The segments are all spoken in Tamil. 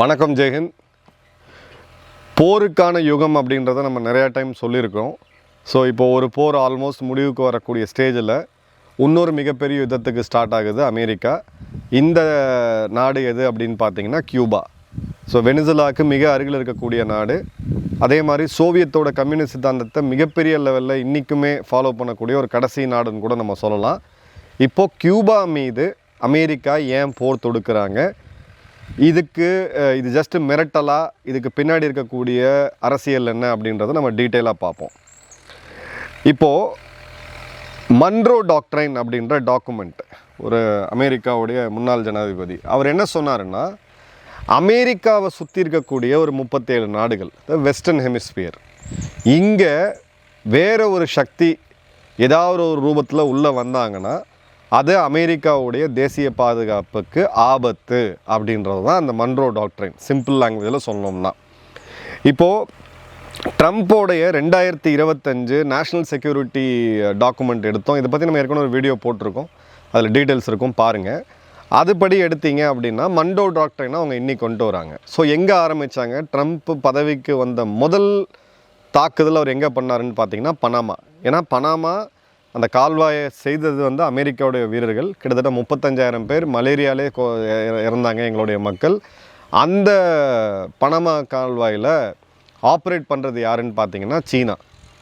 வணக்கம் ஜெயஹிந்த். போருக்கான யுகம் அப்படின்றத நம்ம நிறையா டைம் சொல்லியிருக்கோம். ஸோ இப்போ ஒரு போர் ஆல்மோஸ்ட் முடிவுக்கு வரக்கூடிய ஸ்டேஜில் இன்னொரு மிகப்பெரிய யுத்தத்துக்கு ஸ்டார்ட் ஆகுது அமெரிக்கா. இந்த நாடு எது அப்படின்னு பார்த்தீங்கன்னா கியூபா. ஸோ வெனிசுலாவுக்கு மிக அருகில் இருக்கக்கூடிய நாடு. அதே மாதிரி சோவியத்தோட கம்யூனிஸ்ட் சித்தாந்தத்தை மிகப்பெரிய லெவலில் இன்றைக்குமே ஃபாலோ பண்ணக்கூடிய ஒரு கடைசி நாடுன்னு கூட நம்ம சொல்லலாம். இப்போது கியூபா மீது அமெரிக்கா ஏன் போர் தொடுக்கிறாங்க, இது ஜஸ்ட் மிரட்டலா, இதுக்கு பின்னாடி இருக்கக்கூடிய அரசியல் என்ன அப்படின்றத நம்ம டீட்டெயிலாக பார்ப்போம். இப்போது மன்ரோ டாக்ட்ரைன் அப்படின்ற டாக்குமெண்ட், ஒரு அமெரிக்காவுடைய முன்னாள் ஜனாதிபதி அவர் என்ன சொன்னாருன்னா, அமெரிக்காவை சுற்றி இருக்கக்கூடிய ஒரு 37 நாடுகள், வெஸ்டர்ன் ஹெமிஸ்பியர், இங்கே வேறு ஒரு சக்தி ஏதாவது ஒரு ரூபத்தில் உள்ளே வந்தாங்கன்னா அது அமெரிக்காவுடைய தேசிய பாதுகாப்புக்கு ஆபத்து அப்படின்றது தான் அந்த மன்ரோ டாக்ட்ரைன். சிம்பிள் லாங்குவேஜில் சொன்னோம்னா, இப்போது ட்ரம்ப்போடைய 2025 நேஷ்னல் செக்யூரிட்டி டாக்குமெண்ட் எடுத்தோம். இதை பற்றி நம்ம ஏற்கனவே ஒரு வீடியோ போட்டிருக்கோம், அதில் டீட்டெயில்ஸ் இருக்கும் பாருங்கள். அதுபடி எடுத்தீங்க அப்படின்னா மன்ரோ டாக்ட்ரைனை அவங்க இன்னைக்கு கொண்டு வராங்க. ஸோ எங்கே ஆரம்பித்தாங்க, ட்ரம்ப் பதவிக்கு வந்த முதல் தாக்குதல் அவர் எங்கே பண்ணாருன்னு பார்த்தீங்கன்னா பனாமா. ஏன்னா பனாமா அந்த கால்வாயை செய்தது அமெரிக்காவுடைய வீரர்கள். கிட்டத்தட்ட 35,000 பேர் மலேரியாலே இறந்தாங்க எங்களுடைய மக்கள். அந்த பனாமா கால்வாயில் ஆப்ரேட் பண்ணுறது யாருன்னு பார்த்தீங்கன்னா சீனா.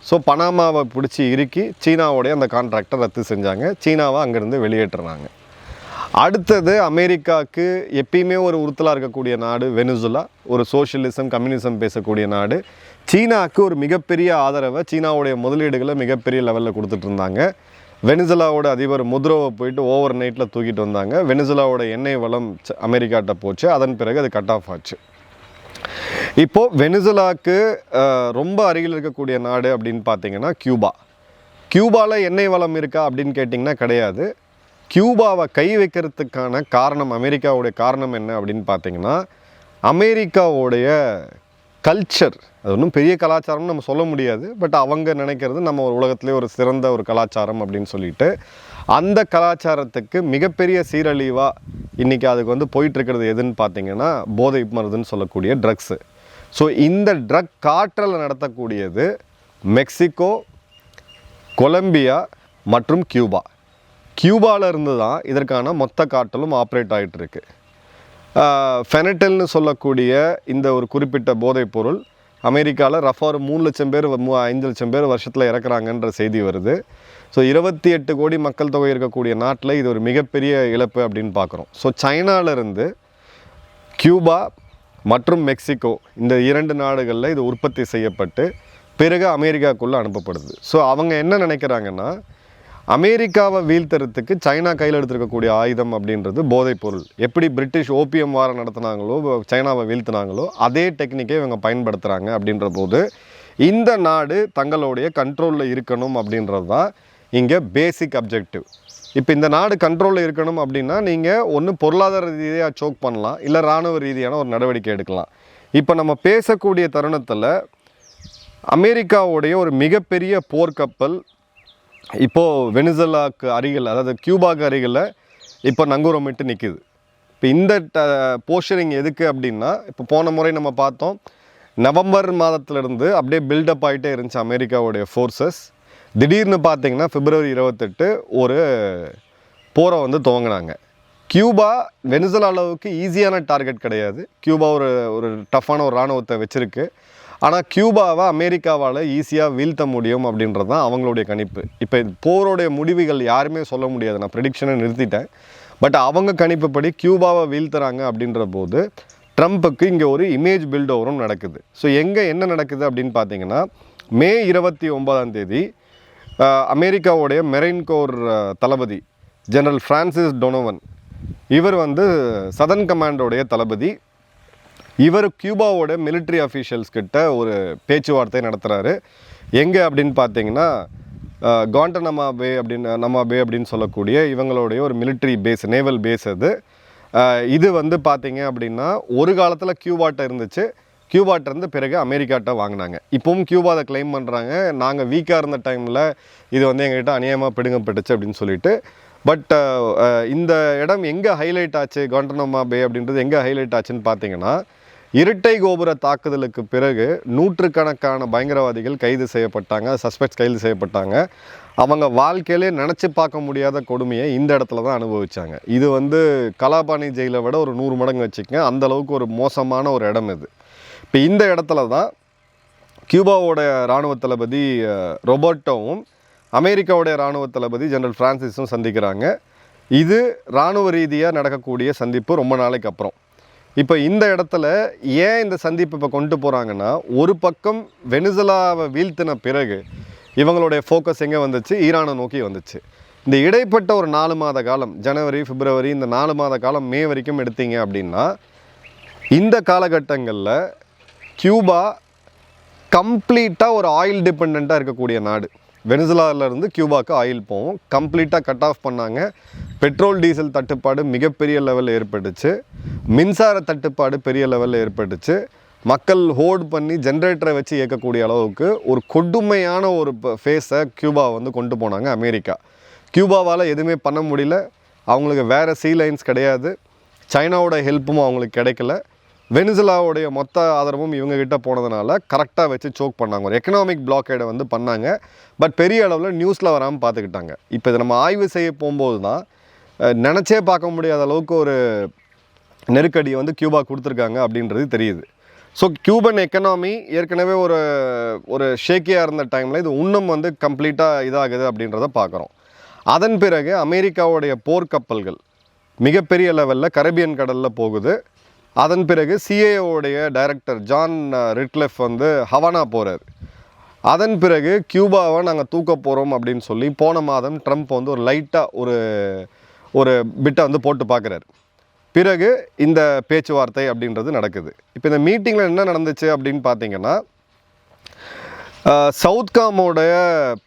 ஸோ பனாமாவை பிடிச்சி இறுக்கி சீனாவுடைய அந்த கான்ட்ராக்டை ரத்து செஞ்சாங்க. சீனாவை அங்கேருந்து வெளியேற்றுறாங்க. அடுத்தது அமெரிக்காவுக்கு எப்பயுமே ஒரு உறுத்தலாக இருக்கக்கூடிய நாடு வெனிசுலா, ஒரு சோஷியலிசம் கம்யூனிசம் பேசக்கூடிய நாடு. சீனாவுக்கு ஒரு மிகப்பெரிய ஆதரவை, சீனாவுடைய முதலீடுகளை மிகப்பெரிய லெவலில் கொடுத்துட்டு இருந்தாங்க. வெனிசுலாவோட அதிபர் முத்ரோவை போயிட்டு ஓவர் நைட்டில் தூக்கிட்டு வந்தாங்க. வெனிசுலாவோட எண்ணெய் வளம் அமெரிக்காட்ட போச்சு. அதன் பிறகு அது கட் ஆஃப் ஆச்சு. இப்போது வெனிசுலாவுக்கு ரொம்ப அருகில் இருக்கக்கூடிய நாடு அப்படின்னு பார்த்தீங்கன்னா கியூபா. கியூபாவில் எண்ணெய் வளம் இருக்கா அப்படின்னு கேட்டிங்கன்னா கிடையாது. கியூபாவை கை வைக்கிறதுக்கான காரணம், அமெரிக்காவுடைய காரணம் என்ன அப்படின்னு பார்த்தீங்கன்னா, அமெரிக்காவுடைய கல்ச்சர், அது ஒன்றும் பெரிய கலாச்சாரம்னு நம்ம சொல்ல முடியாது, பட் அவங்க நினைக்கிறது நம்ம ஒரு உலகத்திலே ஒரு சிறந்த ஒரு கலாச்சாரம் அப்படின்னு சொல்லிட்டு, அந்த கலாச்சாரத்துக்கு மிகப்பெரிய சீரழிவாக இன்றைக்கி அதுக்கு போயிட்டுருக்கிறது எதுன்னு பார்த்தீங்கன்னா போதை மருந்துன்னு சொல்லக்கூடிய ட்ரக்ஸு. ஸோ இந்த ட்ரக் காற்றலை நடத்தக்கூடியது மெக்சிகோ, கொலம்பியா மற்றும் கியூபா. கியூபாவில் இருந்து தான் இதற்கான மொத்த காற்றலும் ஆப்ரேட் ஆகிட்டுருக்கு. ஃபெனட்டில்னு சொல்லக்கூடிய இந்த ஒரு குறிப்பிட்ட போதைப் பொருள் அமெரிக்காவில் ரஃபாக ஒரு 3 லட்சம் பேர் 5 லட்சம் பேர் வருஷத்தில் இறக்குறாங்கன்ற செய்தி வருது. ஸோ 28 கோடி மக்கள் தொகை இருக்கக்கூடிய நாட்டில் இது ஒரு மிகப்பெரிய இழப்பு அப்படின்னு பார்க்குறோம். ஸோ சைனாவிலிருந்து கியூபா மற்றும் மெக்சிகோ, இந்த 2 நாடுகளில் இது உற்பத்தி செய்யப்பட்டு பிறகு அமெரிக்காவுக்குள்ளே அனுப்பப்படுது. ஸோ அவங்க என்ன நினைக்கிறாங்கன்னா, அமெரிக்காவை வீழ்த்துறதுக்கு சைனா கையில் எடுத்துருக்கக்கூடிய ஆயுதம் அப்படின்றது போதைப் பொருள். எப்படி பிரிட்டிஷ் ஓபிஎம் வாரம் நடத்தினாங்களோ, சைனாவை வீழ்த்தினாங்களோ, அதே டெக்னிக்கை இவங்க பயன்படுத்துகிறாங்க. அப்படின்ற போது இந்த நாடு தங்களுடைய கண்ட்ரோலில் இருக்கணும் அப்படின்றது தான் இங்கே பேசிக் அப்ஜெக்டிவ். இப்போ இந்த நாடு கண்ட்ரோலில் இருக்கணும் அப்படின்னா நீங்கள் ஒன்று பொருளாதார ரீதியாக சோக் பண்ணலாம், இல்லை இராணுவ ரீதியான ஒரு நடவடிக்கை எடுக்கலாம். இப்போ நம்ம பேசக்கூடிய தருணத்தில் அமெரிக்காவுடைய ஒரு மிகப்பெரிய போர்க்கப்பல் இப்போது வெனிசுலாவுக்கு அருகில், அதாவது கியூபாவுக்கு அருகில் இப்போ நங்கூரமிட்டு நிற்குது. இப்போ இந்த போஸ்டரிங் எதுக்கு அப்படின்னா, இப்போ போன முறை நம்ம பார்த்தோம், நவம்பர் மாதத்துலேருந்து அப்படியே பில்டப் ஆகிட்டே இருந்துச்சு அமெரிக்காவுடைய ஃபோர்ஸஸ். திடீர்னு பார்த்திங்கன்னா February 28 ஒரு போரை துவங்கினாங்க. கியூபா வெனிசுலா அளவுக்கு ஈஸியான டார்கெட் கிடையாது. கியூபா ஒரு டஃப்பான ஒரு இராணுவத்தை வச்சுருக்கு. ஆனால் கியூபாவை அமெரிக்காவால் ஈஸியாக வீழ்த்த முடியும் அப்படின்றது தான் அவங்களுடைய கணிப்பு. இப்போ போரோடைய முடிவுகள் யாருமே சொல்ல முடியாது, நான் ப்ரெடிக்ஷனை நிறுத்திட்டேன். பட் அவங்க கணிப்புப்படி கியூபாவை வீழ்த்துறாங்க அப்படின்ற போது ட்ரம்ப்புக்கு இங்கே ஒரு இமேஜ் பில்ட் ஓவரும் நடக்குது. ஸோ என்ன நடக்குது அப்படின்னு பார்த்தீங்கன்னா, May 29 அமெரிக்காவுடைய மெரைன் கோர் தளபதி ஜெனரல் ஃப்ரான்சிஸ் டொனோவன், இவர் சதர்ன் கமாண்டோடைய தளபதி. இவர் கியூபாவோட மிலிட்ரி அஃபீஷியல்ஸ் கிட்ட ஒரு பேச்சுவார்த்தை நடத்துகிறாரு. எங்கே அப்படின்னு பார்த்தீங்கன்னா குவாண்டனமோ பே அப்படின்னு சொல்லக்கூடிய இவங்களுடைய ஒரு மிலிட்ரி பேஸ், நேவல் பேஸ் அது. இது பார்த்தீங்க அப்படின்னா ஒரு காலத்தில் கியூபாட்ட இருந்துச்சு. கியூபாட்டிருந்து பிறகு அமெரிக்காட்ட வாங்கினாங்க. இப்போவும் கியூபா அதை கிளைம் பண்ணுறாங்க, நாங்கள் வீக்காக இருந்த டைமில் இது எங்கள்கிட்ட அநியாயமாக பிடுங்கப்பட்டுச்சு அப்படின்னு சொல்லிட்டு. பட் இந்த இடம் எங்கே ஹைலைட் ஆச்சு, குவாண்டனமோ பே அப்படின்றது எங்கே ஹைலைட் ஆச்சுன்னு பார்த்தீங்கன்னா, இரட்டை கோபுர தாக்குதலுக்கு பிறகு நூற்றுக்கணக்கான பயங்கரவாதிகள் கைது செய்யப்பட்டாங்க, சஸ்பெக்ட்ஸ் கைது செய்யப்பட்டாங்க. அவங்க வாழ்க்கையிலே நினச்சி பார்க்க முடியாத கொடுமையை இந்த இடத்துல தான் அனுபவித்தாங்க. இது கலாபாணி ஜெயிலை விட ஒரு 100 மடங்கு வச்சுக்கங்க, அந்தளவுக்கு ஒரு மோசமான ஒரு இடம் இது. இப்போ இந்த இடத்துல தான் கியூபாவோட இராணுவ தளபதி ரொபர்ட்டோவும் அமெரிக்காவுடைய இராணுவ தளபதி ஜெனரல் ஃப்ரான்சிஸும் சந்திக்கிறாங்க. இது இராணுவ ரீதியாக நடக்கக்கூடிய சந்திப்பு ரொம்ப நாளைக்கு அப்புறம். இப்போ இந்த இடத்துல ஏன் இந்த சந்திப்பு இப்போ கொண்டு போகிறாங்கன்னா, ஒரு பக்கம் வெனிசுலாவை வீழ்த்தின பிறகு இவங்களுடைய ஃபோக்கஸ் எங்கே வந்துச்சு, ஈரானை நோக்கி வந்துச்சு. இந்த இடைப்பட்ட ஒரு 4 மாத காலம், ஜனவரி பிப்ரவரி, இந்த 4 மாத காலம் மே வரைக்கும் எடுத்தீங்க அப்படின்னா, இந்த காலகட்டங்களில் கியூபா கம்ப்ளீட்டாக ஒரு ஆயில் டிபெண்ட்டாக இருக்கக்கூடிய நாடு. வெனிசுலாவிலேருந்து கியூபாவுக்கு ஆயில் போகும், கம்ப்ளீட்டாக கட் ஆஃப் பண்ணாங்க. பெட்ரோல் டீசல் தட்டுப்பாடு மிகப்பெரிய லெவலில் ஏற்பட்டுச்சு, மின்சார தட்டுப்பாடு பெரிய லெவலில் ஏற்பட்டுச்சு. மக்கள் ஹோல்ட் பண்ணி ஜென்ரேட்டரை வச்சு இயக்கக்கூடிய அளவுக்கு ஒரு கொடுமையான ஒரு ஃபேஸை கியூபா கொண்டு போனாங்க அமெரிக்கா. கியூபாவால் எதுவுமே பண்ண முடியல, அவங்களுக்கு வேறு சீ லைன்ஸ் கிடையாது, சைனாவோட ஹெல்ப்பும் அவங்களுக்கு கிடைக்கல. வெனிசுலாவுடைய மொத்த ஆதரவும் இவங்ககிட்ட போனதுனால கரெக்டாக வச்சு சோக் பண்ணாங்க, ஒரு எக்கனாமிக் பிளாக்கேடை பண்ணாங்க. பட் பெரிய அளவில் நியூஸில் வராமல் பார்த்துக்கிட்டாங்க. இப்போ இதை நம்ம ஆய்வு செய்ய போகும்போது தான் நினச்சே பார்க்க முடியாத அளவுக்கு ஒரு நெருக்கடியை கியூபா கொடுத்துருக்காங்க அப்படின்றது தெரியுது. ஸோ கியூபன் எக்கனாமி ஏற்கனவே ஒரு ஷேக்கியாக இருந்த டைமில் இது இன்னும் கம்ப்ளீட்டாக இதாகுது அப்படின்றத பார்க்குறோம். அதன் பிறகு அமெரிக்காவுடைய போர்க்கப்பல்கள் மிகப்பெரிய லெவலில் கரீபியன் கடலில் போகுது. அதன் பிறகு சிஏஓடைய டைரக்டர் ஜான் ரிட்லெஃப் ஹவானா போகிறார். அதன் பிறகு கியூபாவை நாங்கள் தூக்க போகிறோம் அப்படின்னு சொல்லி போன மாதம் ட்ரம்ப் ஒரு லைட்டாக ஒரு பிட்டை போட்டு பார்க்குறாரு. பிறகு இந்த பேச்சுவார்த்தை அப்படின்றது நடக்குது. இப்போ இந்த மீட்டிங்கில் என்ன நடந்துச்சு அப்படின்னு பார்த்தீங்கன்னா, சவுத்காமோடைய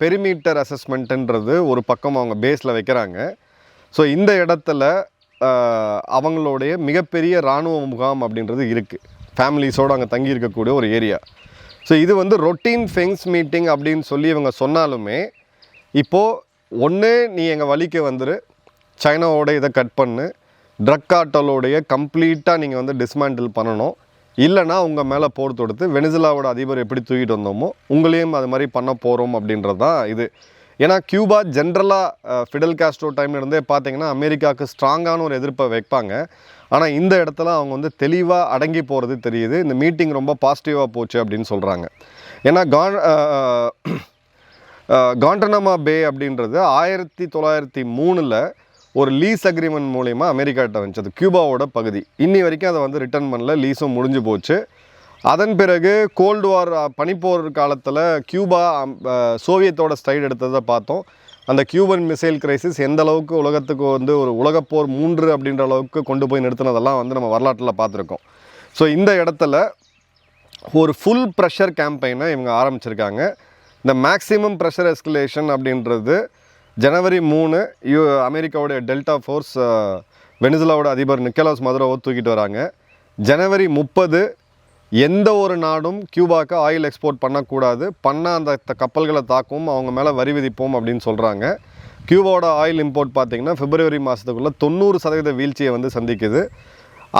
பெரிமீட்டர் அசஸ்மெண்ட்டுன்றது ஒரு பக்கம் அவங்க பேஸில் வைக்கிறாங்க. ஸோ இந்த இடத்துல அவங்களுடைய மிகப்பெரிய இராணுவ முகாம் அப்படின்றது இருக்குது, ஃபேமிலிஸோடு அங்கே தங்கி இருக்கக்கூடிய ஒரு ஏரியா. ஸோ இது ரொட்டீன் ஃபென்ஸ் மீட்டிங் அப்படின்னு சொல்லி இவங்க சொன்னாலுமே, இப்போது ஒன்று நீ எங்கள் வழிக்கு வந்துரு, சைனாவோட இதை கட் பண்ணு, ட்ரக் கார்ட்டலோடைய கம்ப்ளீட்டாக நீங்கள் டிஸ்மேண்டில் பண்ணணும், இல்லைனா உங்கள் மேலே போர் தொடுத்து வெனிசுலாவோட அதிபர் எப்படி தூக்கிட்டு வந்தோமோ உங்களையும் அது மாதிரி பண்ண போகிறோம் அப்படின்றது தான் இது. ஏன்னா கியூபா ஜென்ரலாக ஃபிடல் காஸ்ட்ரோ டைம்ல இருந்தே பார்த்தீங்கன்னா அமெரிக்காவுக்கு ஸ்ட்ராங்கான ஒரு எதிர்ப்பை வைப்பாங்க. ஆனால் இந்த இடத்துல அவங்க தெளிவாக அடங்கி போகிறது தெரியுது. இந்த மீட்டிங் ரொம்ப பாசிட்டிவாக போச்சு அப்படின்னு சொல்கிறாங்க. ஏன்னா காண்டனமா பே அப்படின்றது 1903 ஒரு லீஸ் அக்ரிமெண்ட் மூலிமா அமெரிக்காட்ட வந்துச்சு. அது கியூபாவோட பகுதி. இன்னி வரைக்கும் அதை ரிட்டர்ன் பண்ணல, லீஸும் முடிஞ்சு போச்சு. அதன் பிறகு கோல்டு வார் பனிப்போர் காலத்தில் கியூபா சோவியத்தோட ஸ்டைல் எடுத்ததை பார்த்தோம். அந்த கியூபன் மிசைல் கிரைசிஸ் எந்த அளவுக்கு உலகத்துக்கு ஒரு உலகப்போர் 3 அப்படின்ற அளவுக்கு கொண்டு போய் நிறுத்தினதெல்லாம் நம்ம வரலாற்றில் பார்த்துருக்கோம். ஸோ இந்த இடத்துல ஒரு ஃபுல் ப்ரெஷர் கேம்பெயினை இவங்க ஆரம்பிச்சிருக்காங்க. இந்த மேக்ஸிமம் ப்ரெஷர் எஸ்கலேஷன் அப்படின்றது ஜனவரி 3 அமெரிக்காவுடைய டெல்டா ஃபோர்ஸ் வெனிசுலாவோட அதிபர் நிக்கோலஸ் மதுரோவை தூக்கிட்டு வராங்க. ஜனவரி 30 எந்த ஒரு நாடும் கியூபாவுக்கு ஆயில் எக்ஸ்போர்ட் பண்ணக்கூடாது, பண்ணால் அந்த கப்பல்களை தாக்கும், அவங்க மேலே வரி விதிப்போம் அப்படின்னு சொல்கிறாங்க. கியூபாவோட ஆயில் இம்போர்ட் பார்த்திங்கன்னா பிப்ரவரி மாதத்துக்குள்ளே 90% வீழ்ச்சியை சந்திக்குது.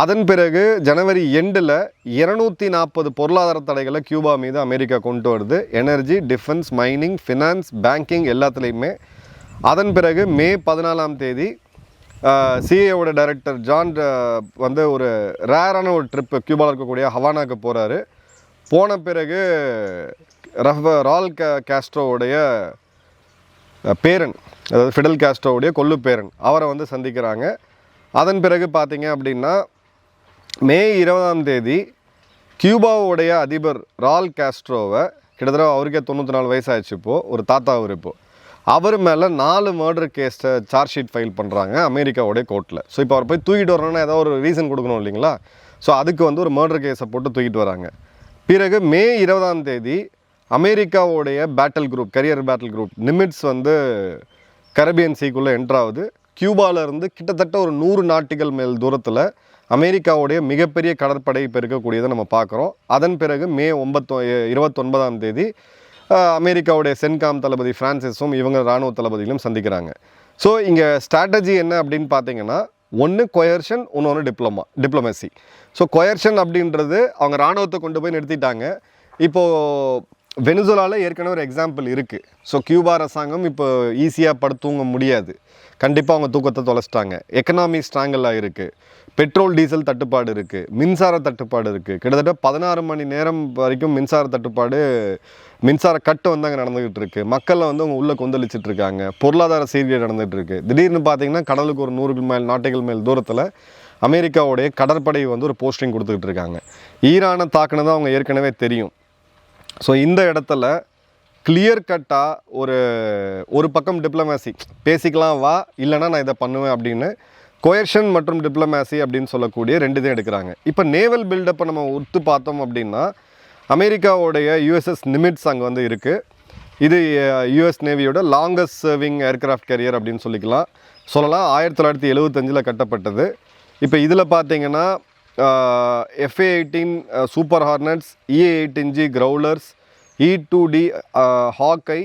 அதன் பிறகு ஜனவரி எண்டில் 240 பொருளாதார தடைகளை கியூபா மீது அமெரிக்கா கொண்டு வருது, energy, defence, mining, finance, banking எல்லாத்துலேயுமே. அதன் பிறகு மே 14ஆம் தேதி சிஏஓட டைரக்டர் ஜான் ஒரு ரேரான ஒரு ட்ரிப்பு கியூபாவில் இருக்கக்கூடிய ஹவானாக்கு போகிறாரு. போன பிறகு ரால் காஸ்ட்ரோவுடைய பேரன், அதாவது ஃபிடல் காஸ்ட்ரோவுடைய கொள்ளு பேரன், அவரை சந்திக்கிறாங்க. அதன் பிறகு பார்த்தீங்க அப்படின்னா மே 20ஆம் தேதி கியூபாவுடைய அதிபர் ரால் காஸ்ட்ரோவை, கிட்டத்தட்ட அவருக்கே 94 வயசாகிடுச்சு, இப்போது ஒரு தாத்தா அவர், இப்போது அவர் மேலே 4 மர்டர் கேஸை சார்ஜ் ஷீட் ஃபைல் பண்ணுறாங்க அமெரிக்காவுடைய கோர்ட்டில். ஸோ இப்போ அவர் போய் தூக்கிட்டு வரணும்னா ஏதாவது ஒரு ரீசன் கொடுக்கணும் இல்லைங்களா? ஸோ அதுக்கு ஒரு மர்டர் கேஸை போட்டு தூக்கிட்டு வராங்க. பிறகு மே 20ஆம் தேதி அமெரிக்காவுடைய battle group, carrier battle group Nimitz Caribbean சீக்குள்ளே என்ட்ராகுது. கியூபாவிலேருந்து கிட்டத்தட்ட ஒரு 100 நாட்டிகள் மேல் தூரத்தில் அமெரிக்காவுடைய மிகப்பெரிய கடற்படை இப்போ இருக்கக்கூடியதை நம்ம பார்க்குறோம். அதன் பிறகு மே 29ஆம் தேதி அமெரிக்காவுடைய சென்காம் தளபதி ஃப்ரான்சிஸும் இவங்க இராணுவ தளபதிகளும் சந்திக்கிறாங்க. ஸோ இங்கே ஸ்ட்ராட்டஜி என்ன அப்படின்னு பார்த்தீங்கன்னா, ஒன்று கொயர்ஷன், இன்னொன்று டிப்ளமசி. ஸோ கொயர்ஷன் அப்படின்றது அவங்க இராணுவத்தை கொண்டு போய் நிறுத்திட்டாங்க. இப்போது வெனிசுலாவில் ஏற்கனவே ஒரு எக்ஸாம்பிள் இருக்குது. ஸோ கியூபா அரசாங்கம் இப்போ ஈஸியாக படுத்தூங்க முடியாது, கண்டிப்பாக அவங்க தூக்கத்தை தொலைச்சிட்டாங்க. எக்கனாமி ஸ்ட்ராங்கலாக இருக்குது, பெட்ரோல் டீசல் தட்டுப்பாடு இருக்குது, மின்சார தட்டுப்பாடு இருக்குது. கிட்டத்தட்ட 16 மணி நேரம் வரைக்கும் மின்சார தட்டுப்பாடு, மின்சார கட்டு வந்து அங்கே நடந்துக்கிட்டு இருக்குது. மக்களை வந்து அவங்க உள்ளே கொந்தளிச்சிட்டு இருக்காங்க. பொருளாதார சீர்கேடு நடந்துகிட்டு இருக்குது. திடீர்னு பார்த்தீங்கன்னா கடலுக்கு ஒரு 100 மைல் நாட்டிகள் மேல் தூரத்தில் அமெரிக்காவுடைய கடற்படை வந்து ஒரு போஸ்டிங் கொடுத்துக்கிட்டு இருக்காங்க. ஈரானை தாக்குனது அவங்க ஏற்கனவே தெரியும். ஸோ இந்த இடத்துல கிளியர் கட்டாக ஒரு பக்கம் டிப்ளமேசி பேசிக்கலாம் வா, இல்லைனா நான் இதை பண்ணுவேன் அப்படின்னு கொயர்ஷன் மற்றும் டிப்ளமேசி அப்படின்னு சொல்லக்கூடிய 2 இதையும் எடுக்கிறாங்க. இப்போ நேவல் பில்டப்பை நம்ம ஒத்து பார்த்தோம் அப்படின்னா அமெரிக்காவுடைய யுஎஸ்எஸ் நிமிட்ஸ் அங்கே வந்து இருக்குது. இது யுஎஸ் நேவியோட லாங்கஸ்ட் சர்விங் ஏர்க்ராஃப்ட் கேரியர் அப்படின்னு சொல்லலாம். 1975 கட்டப்பட்டது. இப்போ இதில் பார்த்தீங்கன்னா FA-18 சூப்பர் ஹார்னட்ஸ், EA-18G கிரவுலர்ஸ், E-2D ஹாக்கை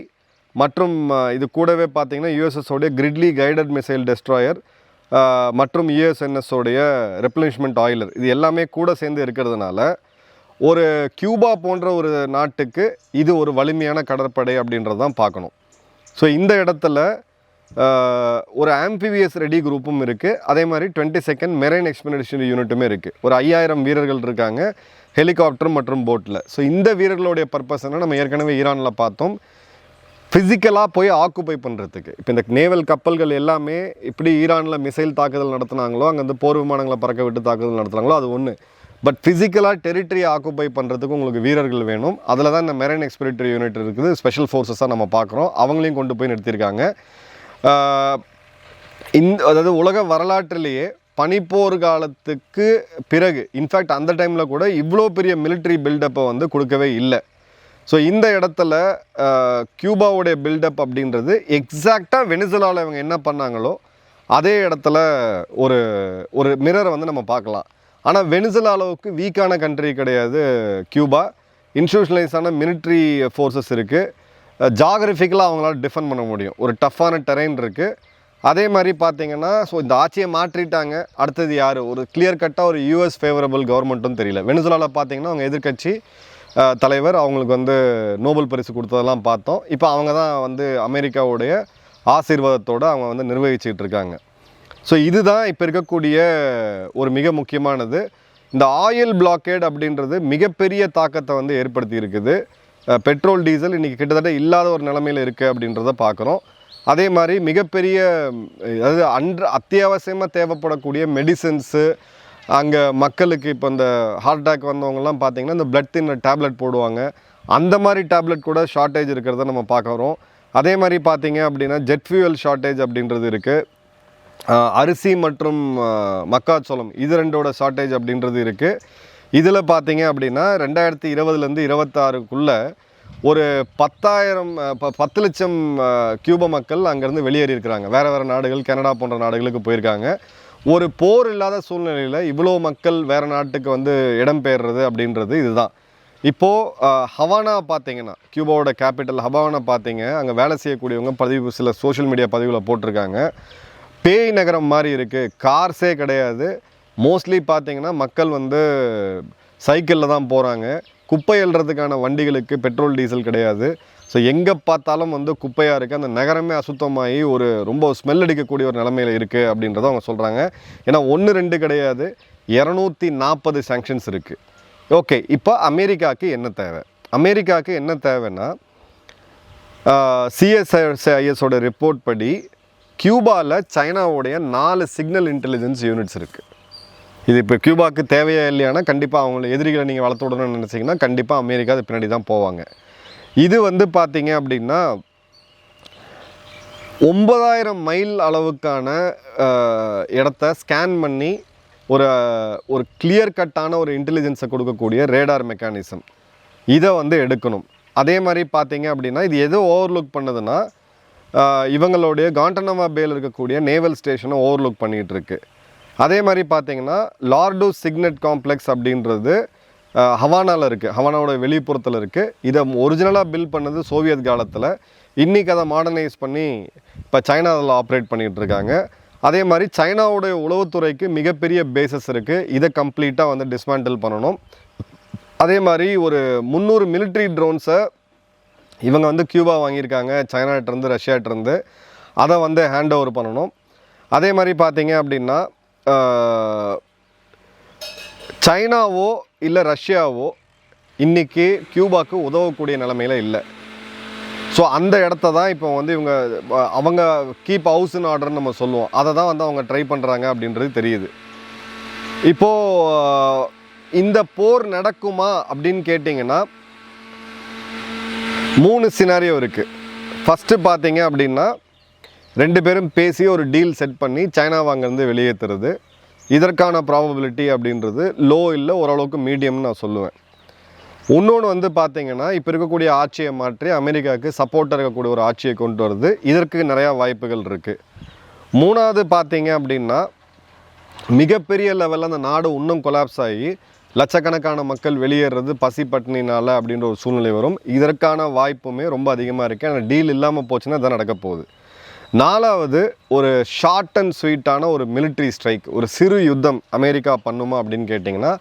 மற்றும் இது கூடவே பார்த்தீங்கன்னா யூஎஸ்எஸோடைய கிரிட்லி கைடட் மிசைல் டெஸ்ட்ராயர் மற்றும் யூஎஸ்என்எஸோடைய ரெப்ளனிஷ்மெண்ட் ஆயிலர், இது எல்லாமே கூட சேர்ந்து இருக்கிறதுனால ஒரு கியூபா போன்ற ஒரு நாட்டுக்கு இது ஒரு வலிமையான கடற்படை அப்படின்றது தான் பார்க்கணும். ஸோ இந்த இடத்துல ஒரு ஆம்பிவியஸ் ரெடி குரூப்பும் இருக்குது. அதே மாதிரி 22nd மெரைன் எக்ஸ்பெடிஷனரி யூனிட்டுமே இருக்குது. ஒரு 5000 வீரர்கள் இருக்காங்க ஹெலிகாப்டர் மற்றும் போட்டில். ஸோ இந்த வீரர்களுடைய பர்பஸ் என்ன, நம்ம ஏற்கனவே ஈரானில் பார்த்தோம், ஃபிசிக்கலாக போய் ஆக்குப்பை பண்ணுறதுக்கு. இப்போ இந்த நேவல் கப்பல்கள் எல்லாமே இப்படி ஈரானில் மிசைல் தாக்குதல் நடத்துனாங்களோ, அங்கே வந்து போர் விமானங்களை பறக்க விட்டு தாக்குதல் நடத்துனாங்களோ, அது ஒன்று. பட் ஃபிசிக்கலாக டெரிட்டரி ஆக்குப்பை பண்ணுறதுக்கு உங்களுக்கு வீரர்கள் வேணும். அதில் தான் இந்த மெரைன் எக்ஸ்பெடிஷனரி யூனிட் இருக்குது, ஸ்பெஷல் ஃபோர்ஸஸாக நம்ம பார்க்குறோம். அவங்களையும் கொண்டு போய் நிறுத்தியிருக்காங்க. அதாவது உலக வரலாற்றிலேயே பனிப்போர் காலத்துக்கு பிறகு இன்ஃபேக்ட் அந்த டைமில் கூட இவ்வளோ பெரிய மிலிட்ரி பில்டப்பை வந்து கொடுக்கவே இல்லை. ஸோ இந்த இடத்துல கியூபாவுடைய பில்டப் அப்படின்றது எக்ஸாக்டாக வெனிசுலாவில் இவங்க என்ன பண்ணாங்களோ அதே இடத்துல ஒரு மிரரை வந்து நம்ம பார்க்கலாம். ஆனால் வெனிசுலா அளவுக்கு வீக்கான கண்ட்ரி கிடையாது கியூபா. இன்ஸ்டியூஷனலைஸான மிலிட்ரி ஃபோர்ஸஸ் இருக்குது. ஜாகிரபிக்கலாக அவங்களால டிஃபெண்ட் பண்ண முடியும். ஒரு டஃப்பான டெரைன் இருக்குது. அதே மாதிரி பார்த்தீங்கன்னா ஸோ இந்த ஆட்சியை மாற்றிட்டாங்க. அடுத்தது யார், ஒரு கிளியர் கட்டாக ஒரு யூஎஸ் ஃபேவரபிள் கவர்மெண்ட்டும் தெரியல. வெனிசுலாவில் பார்த்தீங்கன்னா அவங்க எதிர்க்கட்சி தலைவர் அவங்களுக்கு வந்து நோபல் பரிசு கொடுத்ததெல்லாம் பார்த்தோம். இப்போ அவங்க தான் வந்து அமெரிக்காவுடைய ஆசீர்வாதத்தோடு அவங்க வந்து நிர்வகிச்சிட்டு இருக்காங்க. ஸோ இதுதான் இப்போ இருக்கக்கூடிய ஒரு மிக முக்கியமானது. இந்த ஆயில் பிளாக்கேட் அப்படின்றது மிகப்பெரிய தாக்கத்தை வந்து ஏற்படுத்தி இருக்குது. பெட்ரோல் டீசல் இன்றைக்கி கிட்டத்தட்ட இல்லாத ஒரு நிலைமையில் இருக்குது அப்படின்றத பார்க்குறோம். அதே மாதிரி மிகப்பெரிய அதாவது அத்தியாவசியமாக தேவைப்படக்கூடிய மெடிசன்ஸு, அங்கே மக்களுக்கு இப்போ இந்த ஹார்ட் அட்டாக் வந்தவங்கலாம் பார்த்திங்கன்னா இந்த பிளட் தின்னர் டேப்லெட் போடுவாங்க, அந்த மாதிரி டேப்லெட் கூட ஷார்ட்டேஜ் இருக்கிறத நம்ம பார்க்குறோம். அதே மாதிரி பார்த்திங்க அப்படின்னா ஜெட் ஃபியூவல் ஷார்ட்டேஜ் அப்படின்றது இருக்குது. அரிசி மற்றும் மக்காச்சோளம் இது 2ஓட ஷார்ட்டேஜ் அப்படின்றது இருக்குது. இதில் பார்த்தீங்க அப்படின்னா 2020லேருந்து 26க்குள்ளே ஒரு 10 லட்சம் கியூபா மக்கள் அங்கேருந்து வெளியேறியிருக்கிறாங்க. வேறு நாடுகள், கனடா போன்ற நாடுகளுக்கு போயிருக்காங்க. ஒரு போர் இல்லாத சூழ்நிலையில் இவ்வளோ மக்கள் வேறு நாட்டுக்கு வந்து இடம்பெயர்றது அப்படின்றது இதுதான். இப்போது ஹவானா பார்த்தீங்கன்னா கியூபாவோட கேபிட்டல் ஹவானா பார்த்தீங்க, அங்கே வேலை செய்யக்கூடியவங்க சில சோஷியல் மீடியா பதிவில் போட்டிருக்காங்க, பேய் நகரம் மாதிரி இருக்குது, கார்ஸே கிடையாது. மோஸ்ட்லி பார்த்தீங்கன்னா மக்கள் வந்து சைக்கிளில் தான் போகிறாங்க. குப்பை எழுறதுக்கான வண்டிகளுக்கு பெட்ரோல் டீசல் கிடையாது. ஸோ எங்கே பார்த்தாலும் வந்து குப்பையாக இருக்குது. அந்த நகரமே அசுத்தமாகி ரொம்ப ஸ்மெல் அடிக்கக்கூடிய ஒரு நிலைமையில் இருக்குது அப்படின்றத அவங்க சொல்கிறாங்க. ஏன்னா 1-2 கிடையாது, 240 சாங்ஷன்ஸ் இருக்குது. ஓகே, இப்போ அமெரிக்காவுக்கு என்ன தேவை? அமெரிக்காவுக்கு என்ன தேவைன்னா CSISோட ரிப்போர்ட் படி கியூபாவில் சைனாவுடைய 4 சிக்னல் இன்டெலிஜென்ஸ் யூனிட்ஸ் இருக்குது. இது இப்போ கியூபாவுக்கு தேவையா இல்லையானா கண்டிப்பாக அவங்கள எதிரிகளை நீங்கள் வளர்த்து விடணும்னு நினச்சிங்கன்னா கண்டிப்பாக அமெரிக்கா அது பின்னாடி தான் போவாங்க. இது வந்து பார்த்தீங்க அப்படின்னா 9000 மைல் அளவுக்கான இடத்த ஸ்கேன் பண்ணி ஒரு கிளியர் கட்டான ஒரு இன்டெலிஜென்ஸை கொடுக்கக்கூடிய ரேடார் மெக்கானிசம் இதை வந்து எடுக்கணும். அதே மாதிரி பார்த்தீங்க அப்படின்னா இது எதோ ஓவர்லுக் பண்ணுதுன்னா இவங்களுடைய காண்டனமா பேயில் இருக்கக்கூடிய நேவல் ஸ்டேஷனை ஓவர்லுக் பண்ணிகிட்ருக்கு. அதே மாதிரி பார்த்தீங்கன்னா லார்டூஸ் சிக்னட் காம்ப்ளெக்ஸ் அப்படின்றது ஹவானாவில் இருக்குது, ஹவானாவோட வெளிப்புறத்தில் இருக்குது. இதை ஒரிஜினலாக பில்ட் பண்ணது சோவியத் காலத்தில். இன்றைக்கி அதை மாடர்னைஸ் பண்ணி இப்போ சைனா அதில் ஆப்ரேட் பண்ணிகிட்டு இருக்காங்க. அதே மாதிரி சைனாவுடைய உளவுத்துறைக்கு மிகப்பெரிய பேசஸ் இருக்குது, இதை கம்ப்ளீட்டாக வந்து டிஸ்மேண்டில் பண்ணணும். அதே மாதிரி ஒரு 300 மிலிட்ரி ட்ரோன்ஸை இவங்க வந்து கியூபா வாங்கியிருக்காங்க, சைனாட்டிருந்து ரஷ்யாட்டிருந்து, அதை வந்து ஹேண்ட் ஓவர் பண்ணணும். அதே மாதிரி பார்த்தீங்க அப்படின்னா சைனாவோ இல்லை ரஷ்யாவோ இன்றைக்கி கியூபாவுக்கு உதவக்கூடிய நிலமையில் இல்லை. ஸோ அந்த இடத்த தான் இப்போ வந்து அவங்க கீப் ஹவுஸ் இன் ஆர்டர்னு நம்ம சொல்லுவோம், அதை தான் வந்து அவங்க ட்ரை பண்ணுறாங்க அப்படின்றது தெரியுது. இப்போது இந்த போர் நடக்குமா அப்படின்னு கேட்டிங்கன்னா 3 சினாரியோ இருக்குது. ஃபஸ்ட்டு பார்த்தீங்க அப்படின்னா 2 பேரும் பேசி ஒரு டீல் செட் பண்ணி சைனாவை அங்கேருந்து வெளியேற்றுறது. இதற்கான ப்ராபபிலிட்டி அப்படின்றது லோ இல்லை, ஓரளவுக்கு மீடியம்னு நான் சொல்லுவேன். இன்னொன்று வந்து பார்த்திங்கன்னா இப்போ இருக்கக்கூடிய ஆட்சியை மாற்றி அமெரிக்காவுக்கு சப்போர்ட்டாக இருக்கக்கூடிய ஒரு ஆட்சியை கொண்டு வருது. இதற்கு நிறையா வாய்ப்புகள் இருக்குது. 3வது பார்த்தீங்க அப்படின்னா மிகப்பெரிய லெவலில் அந்த நாடு இன்னும் கொலாப்ஸ் ஆகி லட்சக்கணக்கான மக்கள் வெளியேறது பசி பட்டினினால் அப்படின்ற ஒரு சூழ்நிலை வரும். இதற்கான வாய்ப்புமே ரொம்ப அதிகமாக இருக்குது. ஆனால் டீல் இல்லாமல் போச்சுன்னா இதான் நடக்க போகுது. 4வது ஒரு ஷார்ட் அண்ட் ஸ்வீட்டான ஒரு மிலிட்ரி ஸ்ட்ரைக், ஒரு சிறு யுத்தம் அமெரிக்கா பண்ணுமா அப்படின்னு கேட்டிங்கன்னா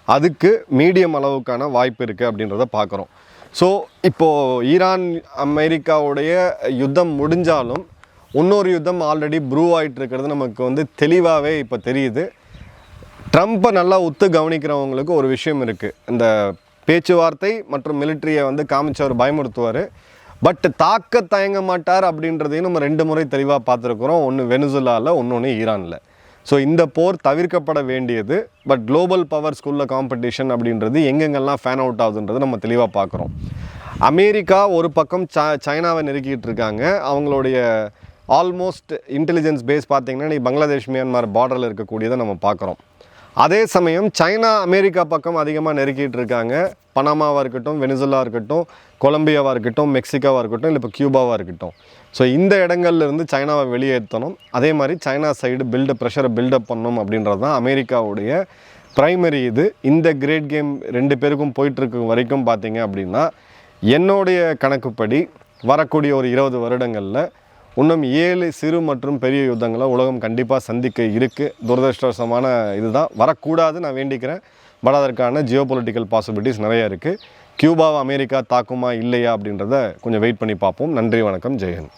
அதுக்கு மீடியம் அளவுக்கான வாய்ப்பு இருக்குது அப்படின்றத பார்க்குறோம். ஸோ இப்போது ஈரான் அமெரிக்காவுடைய யுத்தம் முடிஞ்சாலும் இன்னொரு யுத்தம் ஆல்ரெடி ப்ரூ ஆகிட்டு இருக்கிறது நமக்கு வந்து தெளிவாகவே இப்போ தெரியுது. ட்ரம்ப்பை நல்லா உத்து கவனிக்கிறவங்களுக்கு ஒரு விஷயம் இருக்குது, இந்த பேச்சுவார்த்தை மற்றும் மிலிட்ரியை வந்து காமிச்சவர் பயமுறுத்துவார், பட் தாக்க தயங்க மாட்டார் அப்படின்றதையும் நம்ம 2 முறை தெளிவாக பார்த்துருக்குறோம். ஒன்று வெனிசுலாவில், இன்னொன்று ஈரானில். ஸோ இந்த போர் தவிர்க்கப்பட வேண்டியது. பட் குளோபல் பவர் ஸ்கூலில் காம்படிஷன் அப்படின்றது எங்கெங்கெல்லாம் ஃபேன் அவுட் ஆகுதுன்றது நம்ம தெளிவாக பார்க்குறோம். அமெரிக்கா ஒரு பக்கம் சைனாவை நெருக்கிட்டு இருக்காங்க. அவங்களுடைய ஆல்மோஸ்ட் இன்டெலிஜென்ஸ் பேஸ் பார்த்திங்கன்னா பங்களாதேஷ் மியான்மர் பார்டரில் இருக்கக்கூடியதை நம்ம பார்க்குறோம். அதே சமயம் சைனா அமெரிக்கா பக்கம் அதிகமாக நெருக்கிட்டு இருக்காங்க. பனாமாவாக இருக்கட்டும், வெனிசுலா இருக்கட்டும், கொலம்பியாவாக இருக்கட்டும், மெக்சிகோவாக இருக்கட்டும், இல்லை இப்போ கியூபாவாக இருக்கட்டும். ஸோ இந்த இடங்கள்லேருந்து சைனாவை வெளியேற்றணும். அதே மாதிரி சைனா சைடு ப்ரெஷரை பில்டப் பண்ணணும் அப்படின்றது தான் அமெரிக்காவுடைய ப்ரைமரி இது. இந்த கிரேட் கேம் 2 பேருக்கும் போயிட்டுருக்கு வரைக்கும் பார்த்திங்க அப்படின்னா என்னுடைய கணக்குப்படி வரக்கூடிய ஒரு 20 வருடங்களில் இன்னும் 7 சிறு மற்றும் பெரிய யுத்தங்களை உலகம் கண்டிப்பாக சந்திக்க இருக்குது. துரதிருஷ்டவசமான இதுதான், வரக்கூடாது நான் வேண்டிக்கிறேன். பட் அதற்கான ஜியோபொலிட்டிக்கல் பாசிபிலிட்டிஸ் நிறையா இருக்குது. கியூபாவை அமெரிக்கா தாக்குமா இல்லையா அப்படின்றத கொஞ்சம் வெயிட் பண்ணி பார்ப்போம். நன்றி, வணக்கம், ஜெயஹிந்த்.